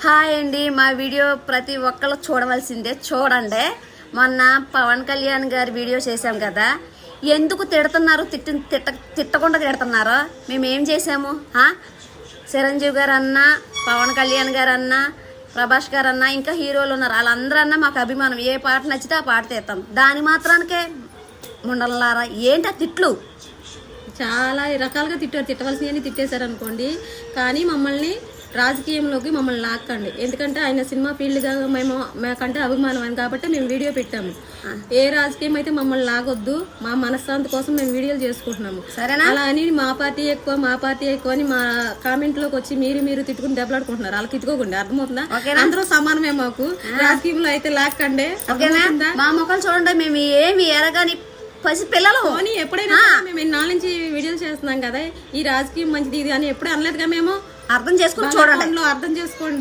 Hi అండి, మా video ప్రతి ఒక్కళ్ళు చూడవలసిందే, చూడండి. మొన్న పవన్ కళ్యాణ్ గారి వీడియో చేశాం కదా, ఎందుకు తిడుతున్నారు? తిట్టకుండా తిడుతున్నారు. మేము ఏం చేసాము? చిరంజీవి గారు అన్నా, పవన్ కళ్యాణ్ గారు అన్నా, ప్రభాస్ గారు అన్నా, ఇంకా హీరోలు ఉన్నారు, వాళ్ళందరూ అన్నా మాకు అభిమానం. ఏ పాట నచ్చితే ఆ పాట తీస్తాం. దాని మాత్రానికే ముండలారా ఏంటి ఆ తిట్లు? చాలా రకాలుగా తిట్టవలసినవి తిట్టేశారు అనుకోండి. కానీ మమ్మల్ని రాజకీయంలోకి మమ్మల్ని లాక్కండి. ఎందుకంటే ఆయన సినిమా ఫీల్డ్గా మాకంటే అభిమానం అని కాబట్టి మేము వీడియో పెట్టాము. ఏ రాజకీయం అయితే మమ్మల్ని లాగొద్దు, మా మనశ్శాంతి కోసం మేము వీడియోలు చేసుకుంటున్నాము. సరేనా? అలా అని మా పార్టీ ఎక్కువ అని మా కామెంట్లోకి వచ్చి మీరు తిట్టుకుని దెబ్బలాడుకుంటున్నారు. వాళ్ళకి తిట్టుకోకండి, అర్థమవుతుందా? అందరూ సమానమే. మాకు రాజకీయంలో అయితే లాక్కండి. మా మొక్కలు చూడండి, మేము ఏమి ఎరగాని పసి పిల్లలు అని ఎప్పుడైనా మేము ఎన్నాళ్ళ నుంచి వీడియోలు చేస్తున్నాం కదా, ఈ రాజకీయం మంచిది ఇది అని ఎప్పుడు అనలేదుగా. మేము అర్థం చేసుకుని చూడండి, అర్థం చేసుకోండి.